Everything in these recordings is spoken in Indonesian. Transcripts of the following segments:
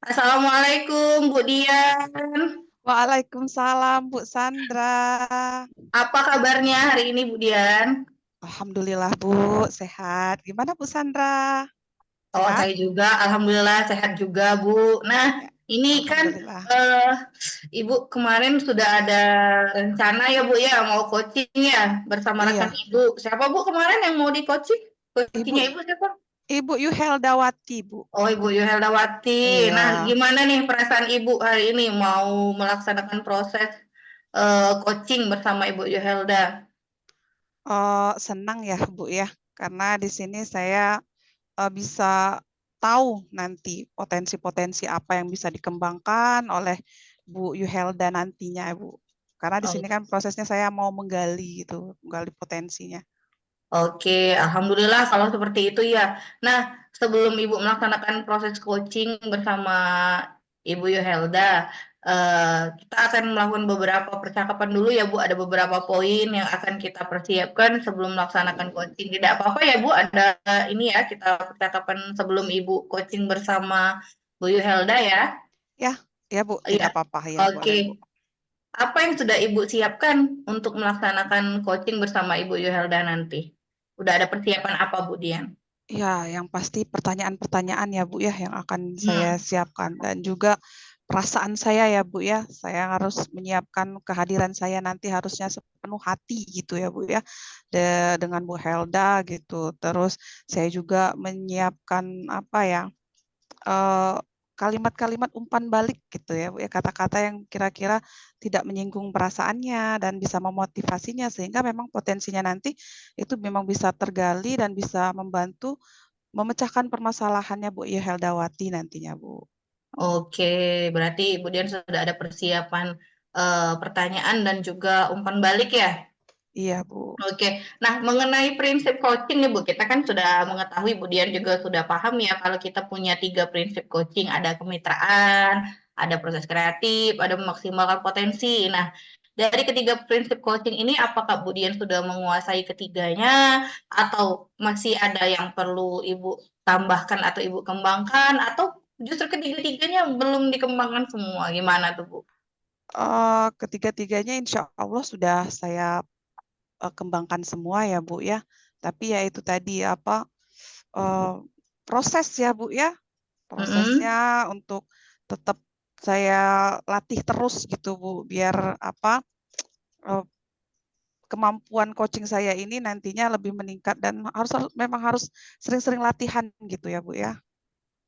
Assalamualaikum Bu Dian. Waalaikumsalam Bu Sandra. Apa kabarnya hari ini Bu Dian? Alhamdulillah Bu, sehat. Gimana Bu Sandra? Oh, Sehat? saya juga Alhamdulillah sehat juga Bu. Nah, Ya, ini kan Alhamdulillah. eh, Ibu kemarin sudah ada rencana ya Bu ya mau coaching ya bersama rekan Iya, Ibu. Siapa Bu kemarin yang mau di coaching? Ibu Coachingnya Ibu siapa? Ibu Yuheldawati Bu. Oh, Ibu Yuheldawati. Nah, Iya, gimana nih perasaan Ibu hari ini mau melaksanakan proses coaching bersama Ibu Yuhelda? senang ya Bu ya, karena di sini saya bisa tahu nanti potensi-potensi apa yang bisa dikembangkan oleh Bu Yuhelda nantinya Bu. Karena di sini kan prosesnya saya mau menggali gitu, menggali potensinya. Oke, alhamdulillah kalau seperti itu ya. Nah, sebelum Ibu melaksanakan proses coaching bersama Ibu Yohelda, kita akan melakukan beberapa percakapan dulu ya Bu. Ada beberapa poin yang akan kita persiapkan sebelum melaksanakan coaching. Tidak apa-apa ya Bu, ada ini ya kita percakapan sebelum Ibu coaching bersama Bu Yohelda ya. Ya, ya Bu, Iya. tidak apa-apa ya, Oke. boleh Bu. Apa yang sudah Ibu siapkan untuk melaksanakan coaching bersama Ibu Yohelda nanti? Udah ada persiapan apa, Bu Dian? Ya, yang pasti pertanyaan-pertanyaan ya Bu ya yang akan saya Hmm, siapkan dan juga perasaan saya ya Bu ya. Saya harus menyiapkan kehadiran saya nanti harusnya sepenuh hati gitu ya Bu ya. Dengan Bu Helda gitu. Terus saya juga menyiapkan apa ya? eh, kalimat-kalimat umpan balik gitu ya Bu ya. Kata-kata yang kira-kira tidak menyinggung perasaannya dan bisa memotivasinya sehingga memang potensinya nanti itu memang bisa tergali dan bisa membantu memecahkan permasalahannya Bu Heldawati nantinya, Bu. oke, berarti Bu Dian sudah ada persiapan pertanyaan dan juga umpan balik ya? Iya, Bu. Oke, nah mengenai prinsip coaching nih Bu, kita kan sudah mengetahui Bu Dian juga sudah paham ya kalau kita punya tiga prinsip coaching, ada kemitraan, ada proses kreatif, ada memaksimalkan potensi. Nah, dari ketiga prinsip coaching ini, apakah Bu Dian sudah menguasai ketiganya, atau masih ada yang perlu Ibu tambahkan atau Ibu kembangkan, atau justru ketiga-tiganya belum dikembangkan semua? Gimana tuh Bu? Ketiga-tiganya insya Allah sudah saya kembangkan semua ya, Bu ya. Tapi ya itu tadi apa eh, proses ya, Bu ya. Prosesnya Mm-mm. untuk tetap saya latih terus gitu, Bu, biar apa eh, kemampuan coaching saya ini nantinya lebih meningkat dan memang harus sering-sering latihan gitu ya, Bu ya.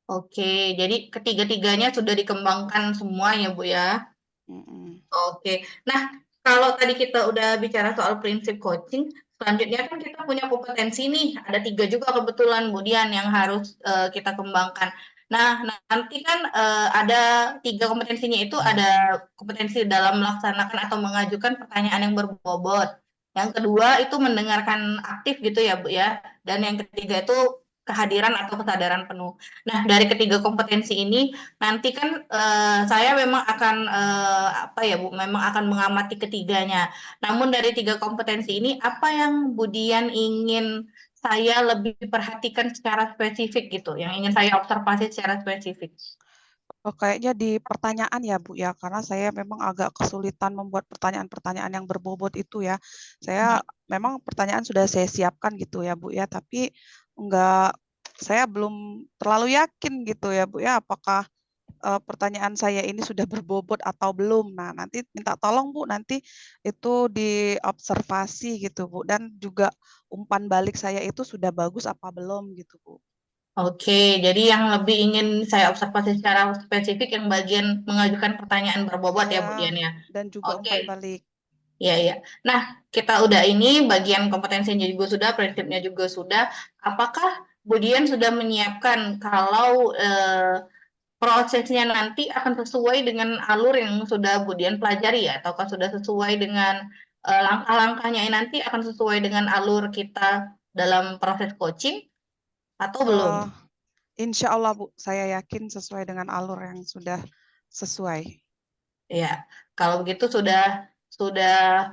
Oke, jadi ketiga-tiganya sudah dikembangkan semua ya Bu ya? Mm-mm. Oke. Nah, kalau tadi kita udah bicara soal prinsip coaching, selanjutnya kan kita punya kompetensi nih. Ada tiga juga kebetulan, Bu Dian, yang harus kita kembangkan. Nah, nanti kan ada tiga kompetensinya itu ada kompetensi dalam melaksanakan atau mengajukan pertanyaan yang berbobot. Yang kedua itu mendengarkan aktif gitu ya, Bu ya. Dan yang ketiga itu kehadiran atau kesadaran penuh. Nah, dari ketiga kompetensi ini nanti kan saya memang akan apa ya Bu, memang akan mengamati ketiganya. Namun dari tiga kompetensi ini, apa yang Budian ingin saya lebih perhatikan secara spesifik gitu, yang ingin saya observasi secara spesifik? Oh, kayaknya di pertanyaan ya Bu ya, karena saya memang agak kesulitan membuat pertanyaan-pertanyaan yang berbobot itu ya. Saya memang pertanyaan sudah saya siapkan gitu ya Bu ya, tapi enggak, saya belum terlalu yakin gitu ya Bu ya, apakah pertanyaan saya ini sudah berbobot atau belum. Nah, nanti minta tolong Bu, nanti itu diobservasi gitu Bu, dan juga umpan balik saya itu sudah bagus apa belum gitu Bu. Oke, jadi yang lebih ingin saya observasi secara spesifik yang bagian mengajukan pertanyaan berbobot ya Bu Iya, Dian ya. dan juga Oke, umpan balik. iya, iya. Nah, kita udah ini bagian kompetensinya juga sudah, prinsipnya juga sudah. Apakah Budian sudah menyiapkan kalau prosesnya nanti akan sesuai dengan alur yang sudah Budian pelajari ya, ataukah sudah sesuai dengan langkah-langkahnya nanti akan sesuai dengan alur kita dalam proses coaching atau belum? Eh, Insya Allah Bu, saya yakin sesuai dengan alur yang sudah sesuai. Ya, kalau begitu sudah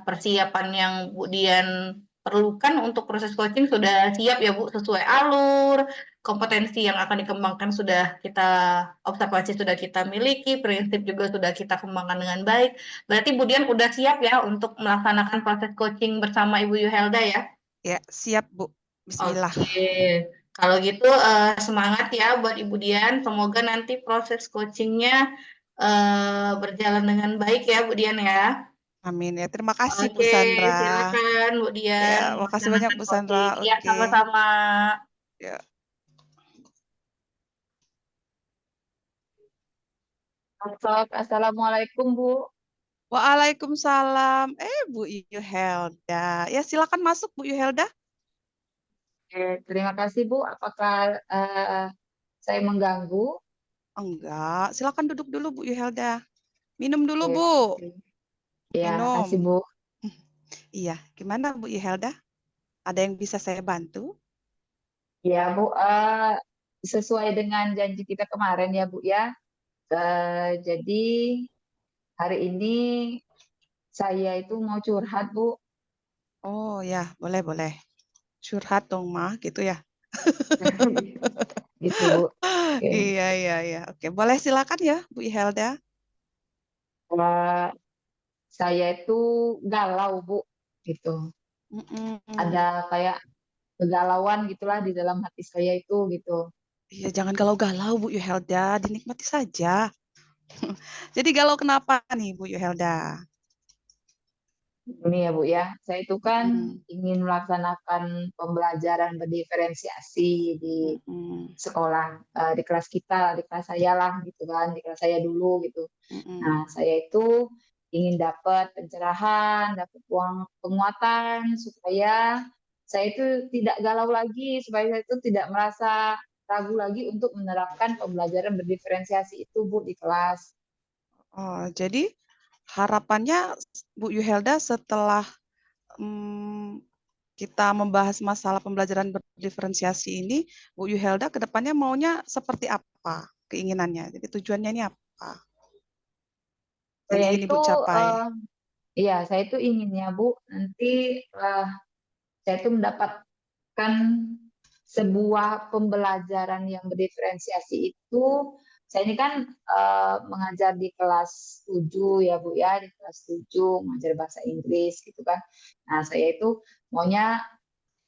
persiapan yang Bu Dian perlukan untuk proses coaching sudah siap ya Bu, sesuai alur, kompetensi yang akan dikembangkan sudah kita observasi, sudah kita miliki, prinsip juga sudah kita kembangkan dengan baik. Berarti Bu Dian udah siap ya untuk melaksanakan proses coaching bersama Ibu Yuhelda ya? Ya, siap, Bu. Bismillah. Oke, kalau gitu semangat ya buat Ibu Dian. Semoga nanti proses coachingnya berjalan dengan baik ya Bu Dian ya. Amin ya. Terima kasih Bu Oke, Sandra. silakan Bu Ya, Dian makasih banyak melaksanakan Bu coaching. Sandra. Ya, Oke. sama-sama. Ya. Assalamualaikum, Bu. Waalaikumsalam. Bu Yuhelda. Ya, silakan masuk Bu Yuhelda. Terima kasih, Bu. Apakah saya mengganggu? Enggak, silakan duduk dulu Bu Yuhelda. Minum dulu Oke, Bu. ya, kasih, Minum. Bu. Iya, gimana Bu Yuhelda? Ada yang bisa saya bantu? Ya, Bu. Sesuai dengan janji kita kemarin ya, Bu ya. Jadi hari ini saya itu mau curhat, Bu. Oh ya, boleh boleh. Curhat dong mah, gitu ya. Gitu, Bu. Oke. Iya iya iya. Oke, boleh silakan ya Bu Yuhelda. Eh, saya itu galau, Bu. Gitu. Mm-mm. Ada kayak kegalauan gitulah di dalam hati saya itu gitu. Iya, jangan galau-galau Bu Yuhelda, dinikmati saja. Jadi galau kenapa nih Bu Yuhelda? Ini ya Bu ya, saya itu kan Mm-mm. ingin melaksanakan pembelajaran berdiferensiasi di Mm-mm. sekolah, di kelas kita, di kelas saya lah gitu kan, di kelas saya dulu gitu. Nah, Mm-mm. saya itu ingin dapat pencerahan, dapat uang penguatan supaya saya itu tidak galau lagi, supaya saya itu tidak merasa ragu lagi untuk menerapkan pembelajaran berdiferensiasi itu Bu di kelas. Oh, jadi harapannya Bu Yuhelda setelah kita membahas masalah pembelajaran berdiferensiasi ini, Bu Yuhelda ke depannya maunya seperti apa keinginannya? Jadi tujuannya ini apa yang Saya ingin itu Ibu capai? Iya, saya itu inginnya Bu, nanti eh, saya itu mendapatkan sebuah pembelajaran yang berdiferensiasi itu. Saya ini kan mengajar di kelas 7 ya Bu ya, di kelas 7 mengajar bahasa Inggris gitu kan. Nah, saya itu maunya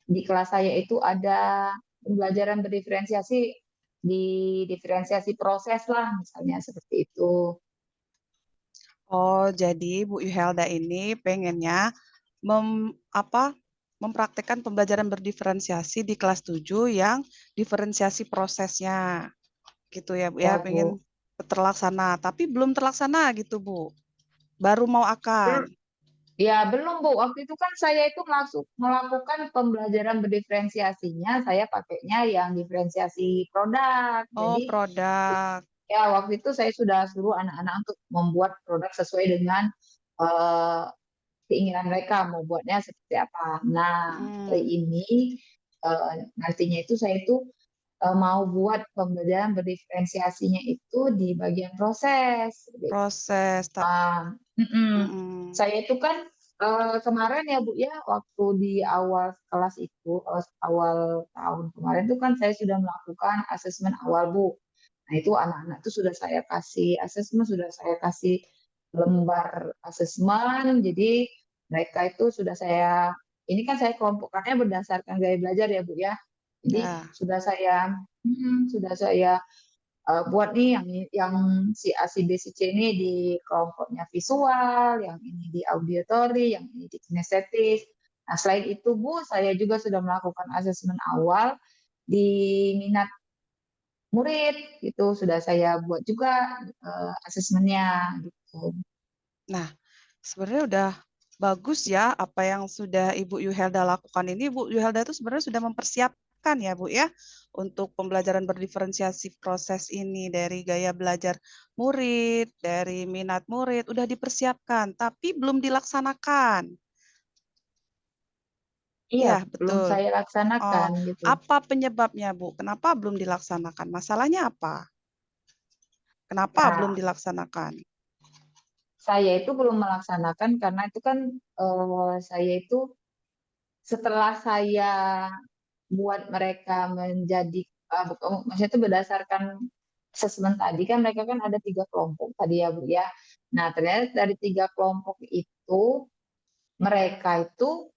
di kelas saya itu ada pembelajaran berdiferensiasi di diferensiasi proses lah misalnya seperti itu. Oh, jadi Bu Yuhelda ini pengennya mempraktekkan pembelajaran berdiferensiasi di kelas 7 yang diferensiasi prosesnya. Gitu ya, Bu ya, Ya pengen Bu. terlaksana, tapi belum terlaksana gitu, Bu. Baru mau akan. Ya, belum, Bu. Waktu itu kan saya itu melakukan pembelajaran berdiferensiasinya, saya pakainya yang diferensiasi produk. Oh, Jadi, produk. ya waktu itu saya sudah suruh anak-anak untuk membuat produk sesuai dengan eh, keinginan mereka, mau buatnya seperti apa. Nah, kali Hmm, ini nantinya itu saya itu mau buat pembelajaran berdiferensiasinya itu di bagian proses. proses. Mm-mm. Mm-mm. Saya itu kan kemarin ya Bu ya, waktu di awal kelas itu, awal tahun kemarin itu kan saya sudah melakukan asesmen awal Bu. Nah itu anak-anak itu sudah saya kasih asesmen, sudah saya kasih lembar asesmen, jadi mereka itu sudah saya, ini kan saya kelompokkannya berdasarkan gaya belajar ya Bu ya. Jadi Ya, sudah saya buat nih yang si A, si B, si C ini di kelompoknya visual, yang ini di auditory, yang ini di kinestetis. Nah, selain itu Bu, saya juga sudah melakukan asesmen awal di minat murid, itu sudah saya buat juga asesmennya gitu. nah sebenarnya udah bagus ya apa yang sudah Ibu Yuhelda lakukan ini. Bu Yuhelda itu sebenarnya sudah mempersiapkan ya Bu ya untuk pembelajaran berdiferensiasi proses ini dari gaya belajar murid, dari minat murid, udah dipersiapkan, tapi belum dilaksanakan. Iya, Ya, belum betul. saya Oh, laksanakan gitu. apa penyebabnya, Bu? Kenapa belum dilaksanakan? Masalahnya apa? Kenapa belum Nah, dilaksanakan? saya itu belum melaksanakan karena itu kan saya itu setelah saya buat mereka menjadi maksudnya itu berdasarkan assessment tadi kan mereka kan ada 3 kelompok tadi ya Bu ya. Nah ternyata dari 3 kelompok itu mereka itu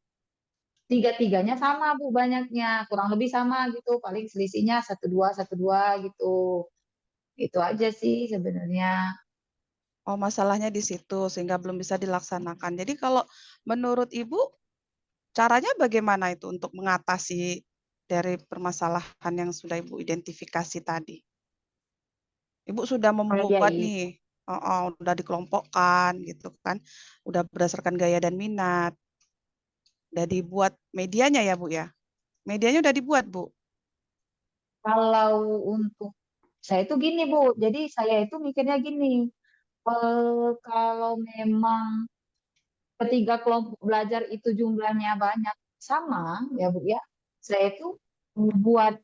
tiga-tiganya sama Bu banyaknya, kurang lebih sama gitu, paling selisihnya 1-2 gitu. Itu aja sih sebenarnya. Oh, masalahnya di situ sehingga belum bisa dilaksanakan. Jadi kalau menurut Ibu, caranya bagaimana itu untuk mengatasi dari permasalahan yang sudah Ibu identifikasi tadi? Ibu sudah Kalau dia membuat nih, udah dikelompokkan gitu kan, udah berdasarkan gaya dan minat, udah dibuat medianya ya Bu ya? Medianya udah dibuat Bu? kalau untuk saya itu gini Bu, jadi saya itu mikirnya gini, kalau memang ketiga kelompok belajar itu jumlahnya banyak sama ya Bu ya, saya itu membuat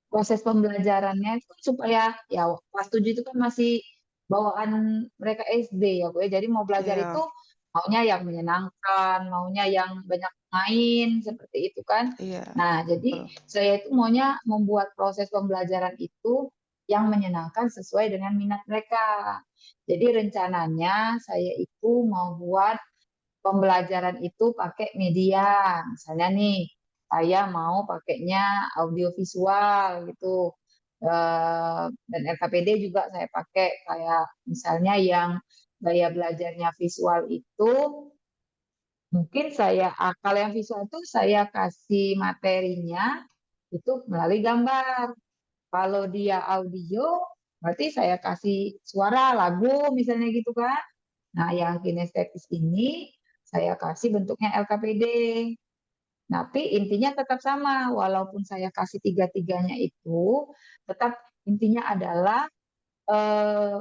proses pembelajarannya itu kan supaya ya kelas 7 itu kan masih bawaan mereka SD ya Bu ya. Jadi mau belajar itu Iya, maunya yang menyenangkan, maunya yang banyak main seperti itu kan. iya, Nah, jadi betul. saya itu maunya membuat proses pembelajaran itu yang menyenangkan sesuai dengan minat mereka. Jadi rencananya saya itu mau buat pembelajaran itu pakai media. Misalnya nih, saya mau pakainya audiovisual gitu. Dan LKPD juga saya pakai kayak misalnya yang gaya belajarnya visual itu mungkin kalau yang visual itu saya kasih materinya itu melalui gambar. Kalau dia audio berarti saya kasih suara lagu misalnya gitu kan. Nah, yang kinestetis ini saya kasih bentuknya LKPD. Tapi intinya tetap sama, walaupun saya kasih tiga-tiganya itu, tetap intinya adalah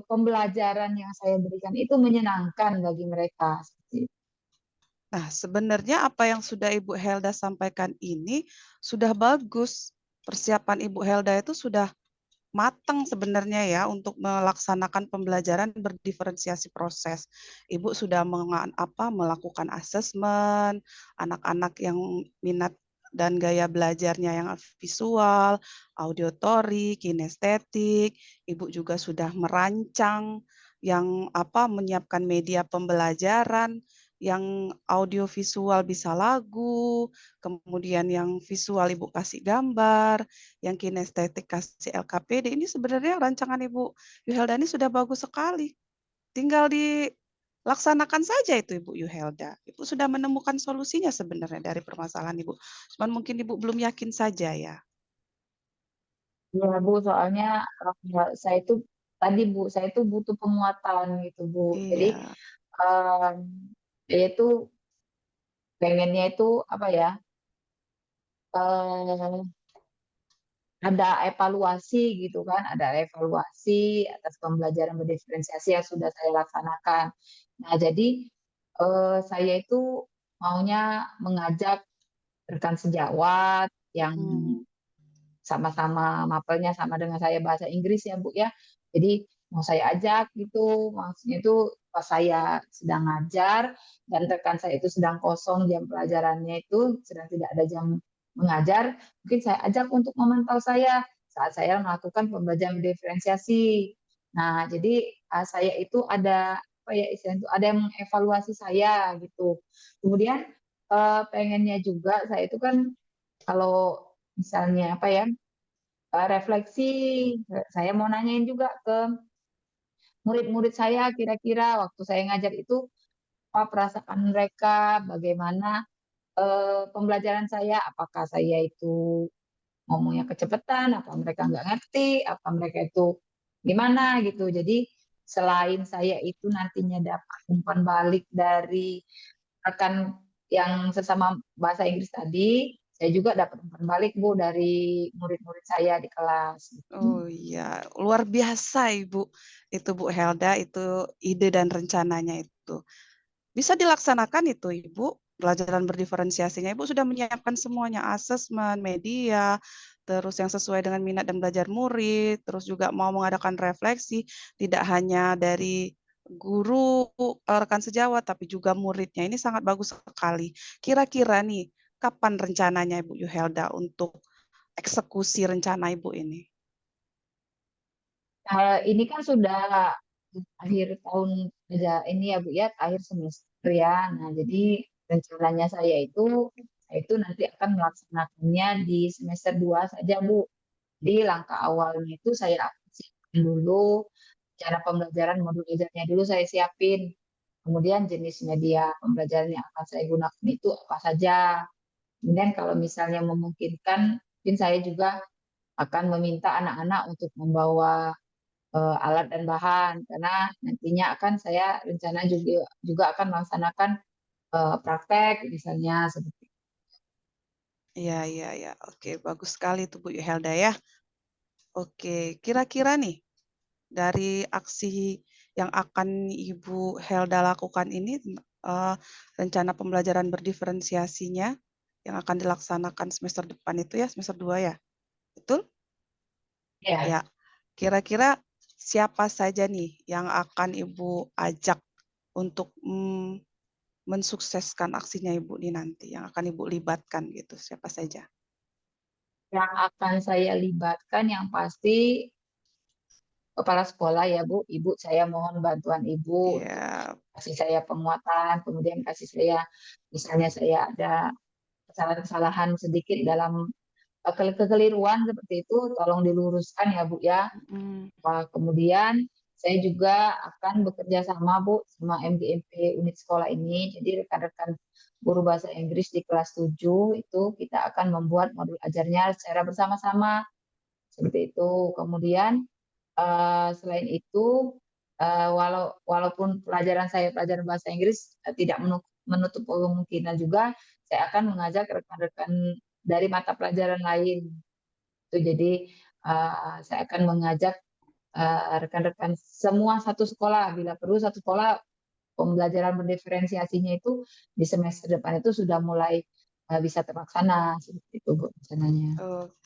pembelajaran yang saya berikan itu menyenangkan bagi mereka. Seperti itu. Nah, sebenarnya apa yang sudah Ibu Helda sampaikan ini sudah bagus. Persiapan Ibu Helda itu sudah matang sebenarnya ya untuk melaksanakan pembelajaran berdiferensiasi proses. Ibu sudah melakukan asesmen anak-anak yang minat dan gaya belajarnya yang visual, auditory, kinestetik. Ibu juga sudah merancang yang menyiapkan media pembelajaran yang audiovisual bisa lagu, kemudian yang visual Ibu kasih gambar, yang kinestetik kasih LKPD. Ini sebenarnya rancangan Ibu Yuhelda ini sudah bagus sekali. Tinggal dilaksanakan saja itu Ibu Yuhelda. Ibu sudah menemukan solusinya sebenarnya dari permasalahan Ibu. Cuman mungkin Ibu belum yakin saja ya. Ya, Bu, soalnya saya itu tadi Bu, saya itu butuh penguatan gitu, Bu. Jadi Iya. em, saya itu pengennya itu apa ya? eh, ada evaluasi gitu kan, ada evaluasi atas pembelajaran berdiferensiasi yang sudah saya laksanakan. Nah, jadi saya itu maunya mengajak rekan sejawat yang Mm. sama-sama mapelnya sama dengan saya bahasa Inggris ya Bu ya. Jadi mau saya ajak gitu, maksudnya itu pas saya sedang ngajar dan rekan saya itu sedang kosong jam pelajarannya itu sedang tidak ada jam mengajar, mungkin saya ajak untuk memantau saya saat saya melakukan pembelajaran diferensiasi. Nah, jadi saya itu ada apa ya istilahnya itu ada yang mengevaluasi saya gitu. Kemudian pengennya juga saya itu kan kalau misalnya apa ya refleksi. Saya mau nanyain juga ke murid-murid saya kira-kira waktu saya ngajar itu apa perasaan mereka, bagaimana pembelajaran saya, apakah saya itu ngomongnya kecepatan, apa mereka nggak ngerti, apa mereka itu gimana gitu. Jadi selain saya itu nantinya dapat umpan balik dari rekan yang sesama bahasa Inggris tadi, saya juga dapat umpan balik Bu dari murid-murid saya di kelas. Oh iya, luar biasa Ibu. Itu Bu Helda, itu ide dan rencananya itu. Bisa dilaksanakan itu Ibu, pelajaran berdiferensiasinya. Ibu sudah menyiapkan semuanya, asesmen, media, terus yang sesuai dengan minat dan belajar murid, terus juga mau mengadakan refleksi, tidak hanya dari guru, rekan sejawat, tapi juga muridnya. Ini sangat bagus sekali. Kira-kira nih, kapan rencananya Ibu Yuhelda untuk eksekusi rencana Ibu ini? Ini kan sudah akhir tahun aja ini ya Bu ya, akhir semester ya. Nah, jadi rencananya saya itu nanti akan melaksanakannya di semester 2 saja Bu. Jadi langkah awalnya itu saya akan siapkan dulu cara pembelajaran modul ajarnya dulu saya siapin. Kemudian jenis media pembelajaran yang akan saya gunakan itu apa saja. Kemudian kalau misalnya memungkinkan, mungkin saya juga akan meminta anak-anak untuk membawa alat dan bahan karena nantinya akan saya rencana juga akan melaksanakan praktek misalnya seperti itu. Iya, iya, iya. Oke, bagus sekali itu Bu Helda ya. Oke, kira-kira nih dari aksi yang akan Ibu Helda lakukan ini, rencana pembelajaran berdiferensiasinya yang akan dilaksanakan semester depan itu ya, semester 2 ya? Betul? Ya, Ya. Kira-kira siapa saja nih yang akan Ibu ajak untuk mensukseskan aksinya Ibu nih nanti, yang akan Ibu libatkan gitu, siapa saja? yang akan saya libatkan yang pasti kepala sekolah ya Bu. Ibu saya mohon bantuan Ibu untuk Ya, kasih saya penguatan, kemudian kasih saya misalnya saya ada kesalahan-kesalahan sedikit dalam kekeliruan seperti itu, tolong diluruskan ya Bu ya. mm, Kemudian saya juga akan bekerja sama Bu sama MGMP unit sekolah ini. Jadi rekan-rekan guru bahasa Inggris di kelas 7 itu kita akan membuat modul ajarnya secara bersama-sama seperti itu. Kemudian selain itu walaupun pelajaran bahasa Inggris tidak menutup kemungkinan juga saya akan mengajak rekan-rekan dari mata pelajaran lain. Itu jadi saya akan mengajak rekan-rekan semua satu sekolah. Bila perlu satu sekolah pembelajaran berdiferensiasinya itu di semester depan itu sudah mulai bisa terlaksana seperti itu Bu rencananya.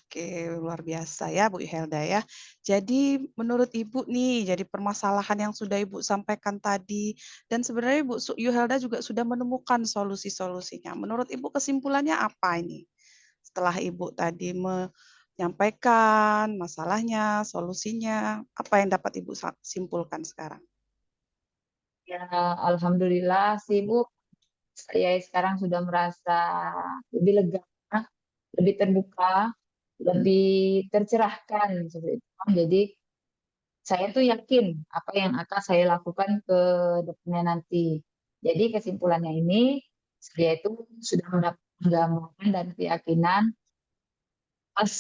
oke, luar biasa ya Bu Helda ya. Jadi menurut Ibu nih, jadi permasalahan yang sudah Ibu sampaikan tadi, dan sebenarnya Bu Helda juga sudah menemukan solusi-solusinya. Menurut Ibu kesimpulannya apa ini? Setelah Ibu tadi menyampaikan masalahnya, solusinya, apa yang dapat Ibu simpulkan sekarang? Ya, alhamdulillah sih Bu, saya sekarang sudah merasa lebih lega, lebih terbuka, lebih tercerahkan seperti itu. Jadi saya tuh yakin apa yang akan saya lakukan ke depannya nanti. Jadi kesimpulannya ini, saya itu sudah mendapatkan gambaran dan keyakinan pas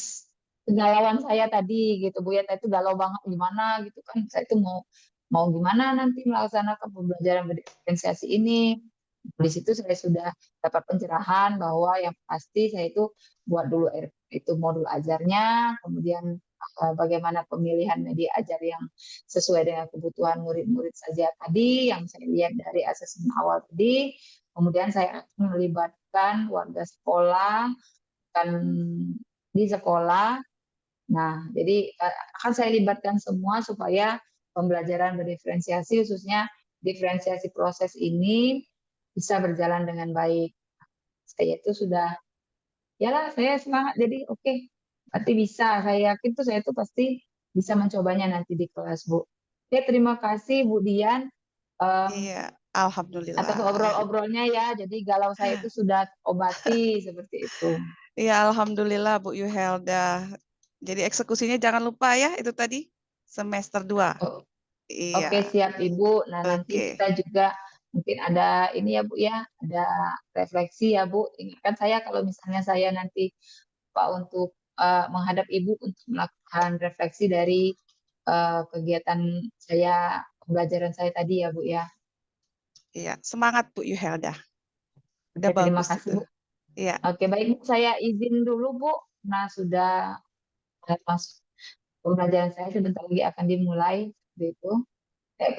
kegalauan saya tadi gitu Bu ya, saya itu galau banget gimana gitu kan, saya itu mau mau gimana nanti melaksanakan pembelajaran berdiferensiasi ini. Di situ saya sudah dapat pencerahan bahwa yang pasti saya itu buat dulu itu modul ajarnya, kemudian bagaimana pemilihan media ajar yang sesuai dengan kebutuhan murid-murid saja tadi yang saya lihat dari asesmen awal tadi. Kemudian saya akan melibatkan warga sekolah kan di sekolah. Nah, jadi akan saya libatkan semua supaya pembelajaran berdiferensiasi khususnya diferensiasi proses ini bisa berjalan dengan baik. Saya itu sudah, ya lah saya semangat. Jadi oke, berarti bisa. Saya yakin tuh saya tuh pasti bisa mencobanya nanti di kelas, Bu. Oke, terima kasih Bu Dian Iya, atas alhamdulillah. obrol-obrolnya ya. Jadi galau saya itu sudah obati seperti itu. Iya, alhamdulillah Bu Yuhelda. Jadi eksekusinya jangan lupa ya, itu tadi semester 2. Oh, oke, Iya, siap Ibu. Nah, nanti oke. kita juga mungkin ada ini ya Bu ya, ada refleksi ya Bu. Ingatkan saya kalau misalnya saya nanti Pak untuk menghadap Ibu untuk melakukan refleksi dari kegiatan saya, pembelajaran saya tadi ya Bu ya. Iya, semangat Bu Yuhelda. Udah Oke, terima bagus kasih itu. Bu. Iya, Oke, baik Bu, saya izin dulu Bu. Nah, sudah masuk pembelajaran saya sebentar lagi akan dimulai. Begitu.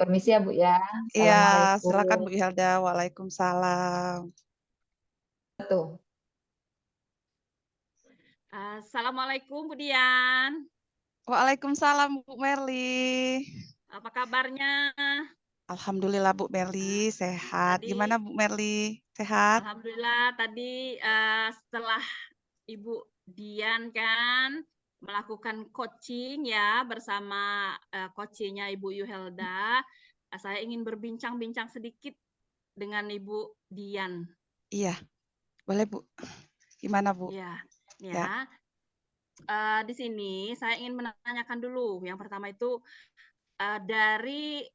Permisi ya Bu ya. iya, silakan Assalamualaikum. Bu Yuhelda. Waalaikumsalam. Tuh. Assalamualaikum Bu Dian. Waalaikumsalam Bu Merli. Apa kabarnya? Alhamdulillah Bu Merli, sehat. Tadi Gimana Bu Merli? Sehat? alhamdulillah tadi setelah Ibu Dian kan melakukan coaching ya bersama coachnya Ibu Yuhelda. Saya ingin berbincang-bincang sedikit dengan Ibu Dian. Iya, boleh Bu. Gimana Bu? Ya, Ya. ya. Di sini saya ingin menanyakan dulu. Yang pertama itu dari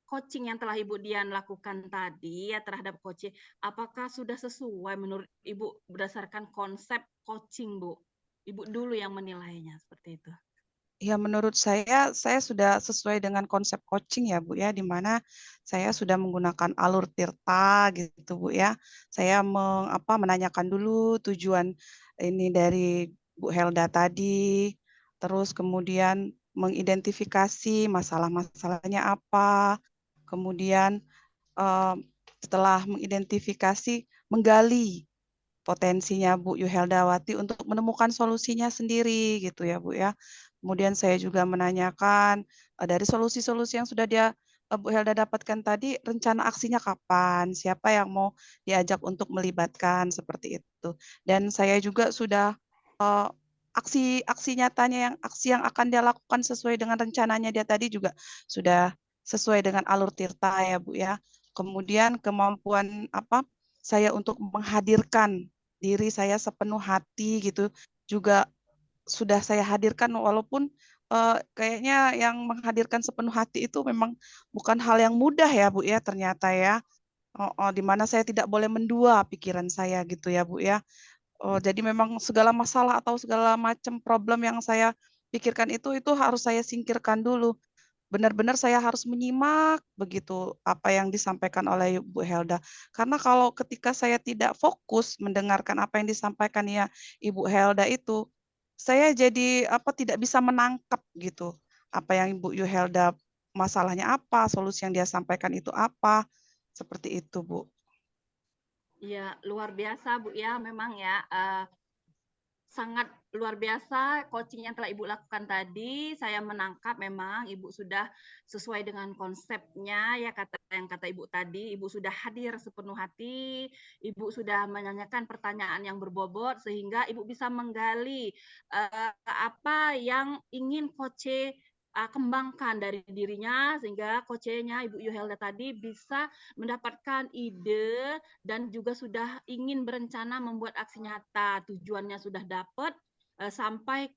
coaching yang telah Ibu Dian lakukan tadi ya terhadap coaching, apakah sudah sesuai menurut Ibu berdasarkan konsep coaching, Bu? Ibu dulu yang menilainya seperti itu. Ya, menurut saya sudah sesuai dengan konsep coaching ya Bu ya, di mana saya sudah menggunakan alur Tirta gitu Bu ya. Saya menanyakan dulu tujuan ini dari Bu Helda tadi, terus kemudian mengidentifikasi masalah-masalahnya apa, kemudian setelah mengidentifikasi, menggali potensinya Bu Yuheldawati untuk menemukan solusinya sendiri gitu ya Bu ya. Kemudian saya juga menanyakan dari solusi-solusi yang sudah Bu Helda dapatkan tadi, rencana aksinya kapan, siapa yang mau diajak untuk melibatkan seperti itu. Dan saya juga sudah aksi nyatanya aksi yang akan dia lakukan sesuai dengan rencananya dia tadi juga sudah sesuai dengan alur Tirta ya Bu ya. Kemudian kemampuan saya untuk menghadirkan diri saya sepenuh hati gitu juga sudah saya hadirkan, walaupun kayaknya yang menghadirkan sepenuh hati itu memang bukan hal yang mudah ya Bu ya, ternyata ya. Di mana saya tidak boleh mendua pikiran saya gitu ya Bu ya. Jadi memang segala masalah atau segala macam problem yang saya pikirkan itu harus saya singkirkan dulu. Benar-benar saya harus menyimak begitu apa yang disampaikan oleh Bu Helda. Karena kalau ketika saya tidak fokus mendengarkan apa yang disampaikan ya Ibu Helda itu, saya jadi tidak bisa menangkap gitu apa yang Ibu Helda masalahnya apa, solusi yang dia sampaikan itu apa, seperti itu Bu. Ya, luar biasa Bu ya, memang ya sangat luar biasa coaching yang telah Ibu lakukan tadi. Saya menangkap memang Ibu sudah sesuai dengan konsepnya ya kata Ibu tadi. Ibu sudah hadir sepenuh hati, Ibu sudah menanyakan pertanyaan yang berbobot sehingga Ibu bisa menggali apa yang ingin coach kembangkan dari dirinya sehingga coachnya Ibu Yuhelda tadi bisa mendapatkan ide dan juga sudah ingin berencana membuat aksi nyata. Tujuannya sudah dapat sampai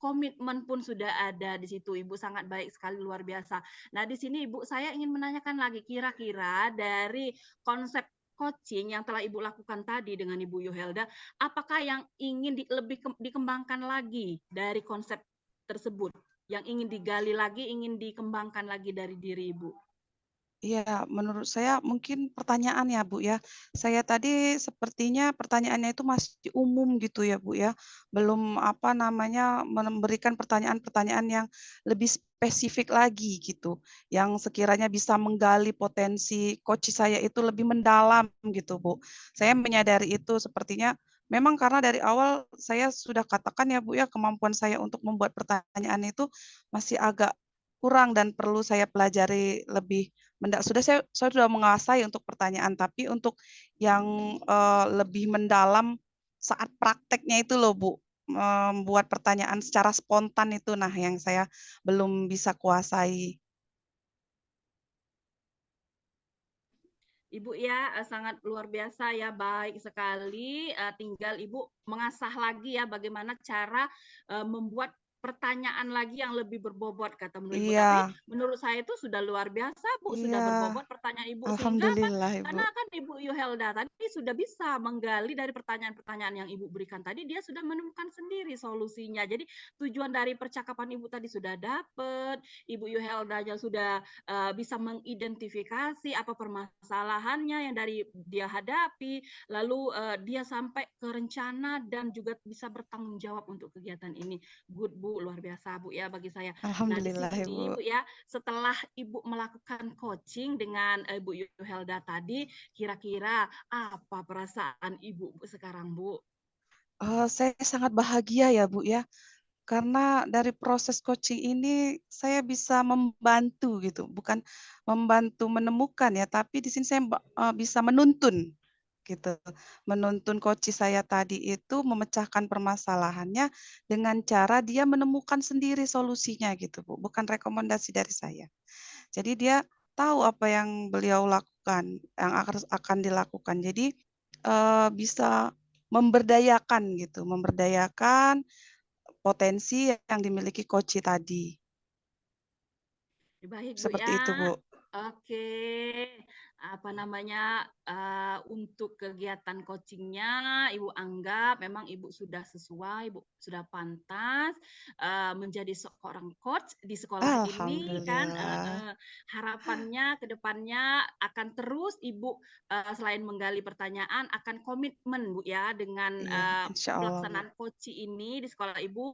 komitmen pun sudah ada di situ. Ibu sangat baik sekali, luar biasa. Nah, di sini Ibu saya ingin menanyakan lagi kira-kira dari konsep coaching yang telah Ibu lakukan tadi dengan Ibu Yuhelda, apakah yang ingin lebih dikembangkan lagi dari konsep tersebut? Yang ingin digali lagi, ingin dikembangkan lagi dari diri Ibu? Iya, menurut saya mungkin pertanyaan ya Bu ya. Saya tadi sepertinya pertanyaannya itu masih umum gitu ya Bu ya. Belum memberikan pertanyaan-pertanyaan yang lebih spesifik lagi gitu. Yang sekiranya bisa menggali potensi coach saya itu lebih mendalam gitu Bu. Saya menyadari itu sepertinya memang karena dari awal saya sudah katakan ya Bu ya, kemampuan saya untuk membuat pertanyaan itu masih agak kurang dan perlu saya pelajari lebih. Saya sudah menguasai untuk pertanyaan, tapi untuk yang lebih mendalam saat prakteknya itu loh Bu, membuat pertanyaan secara spontan itu yang saya belum bisa kuasai. Ibu ya sangat luar biasa ya, baik sekali. Tinggal Ibu mengasah lagi ya bagaimana cara membuat pertanyaan lagi yang lebih berbobot kata menurut Ibu. Tapi Iya, menurut saya itu sudah luar biasa Bu, sudah iya. berbobot pertanyaan Ibu sehingga apa? Alhamdulillah Ibu. Karena kan Ibu Yuhelda tadi sudah bisa menggali dari pertanyaan-pertanyaan yang Ibu berikan tadi, dia sudah menemukan sendiri solusinya. Jadi tujuan dari percakapan Ibu tadi sudah dapat, Ibu Yuhelda sudah bisa mengidentifikasi apa permasalahannya yang dari dia hadapi, lalu dia sampai ke rencana dan juga bisa bertanggung jawab untuk kegiatan ini. Good Bu, luar biasa Bu ya bagi saya. Nah di Alhamdulillah sini Ibu. Bu ya, setelah Ibu melakukan coaching dengan Ibu Yuhelda tadi, kira-kira apa perasaan Ibu sekarang Bu? Saya sangat bahagia ya Bu ya. Karena dari proses coaching ini saya bisa membantu gitu, bukan membantu menemukan ya, tapi di sini saya bisa menuntun gitu. Menuntun coach saya tadi itu memecahkan permasalahannya dengan cara dia menemukan sendiri solusinya gitu, Bu, bukan rekomendasi dari saya. Jadi dia tahu apa yang beliau lakukan, yang akan dilakukan. Jadi bisa memberdayakan gitu, memberdayakan potensi yang dimiliki coach tadi. Baik, Bu, Seperti itu, ya. Bu. Oke, untuk kegiatan coachingnya Ibu anggap memang Ibu sudah sesuai, Ibu sudah pantas menjadi seorang coach di sekolah ini kan. Alhamdulillah. Harapannya ke depannya akan terus Ibu selain menggali pertanyaan akan komitmen, Bu, ya, dengan Iya, insya Allah, Bu. pelaksanaan coaching ini di sekolah Ibu.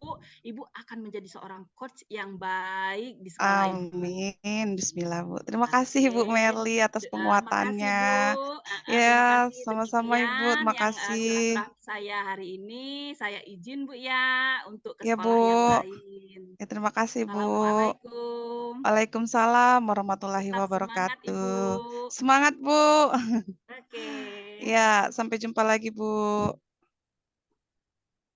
Ibu akan menjadi seorang coach yang baik di sekolah Ibu. Amin. Bismillah, Bu. Terima kasih, Bu Oke, Merly, atas makasih penguatannya. Bu. Terima Ya, kasih sama-sama, Ibu. demikian Terima yang kasih. silaturahmi saya hari ini. Saya izin Bu ya untuk ke Ya, Bu. sekolah yang lain. Ya, terima kasih, Bu. Assalamualaikum. Waalaikumsalam warahmatullahi Tetap semangat Ibu. wabarakatuh. Semangat, Bu. Oke. Ya, sampai jumpa lagi, Bu.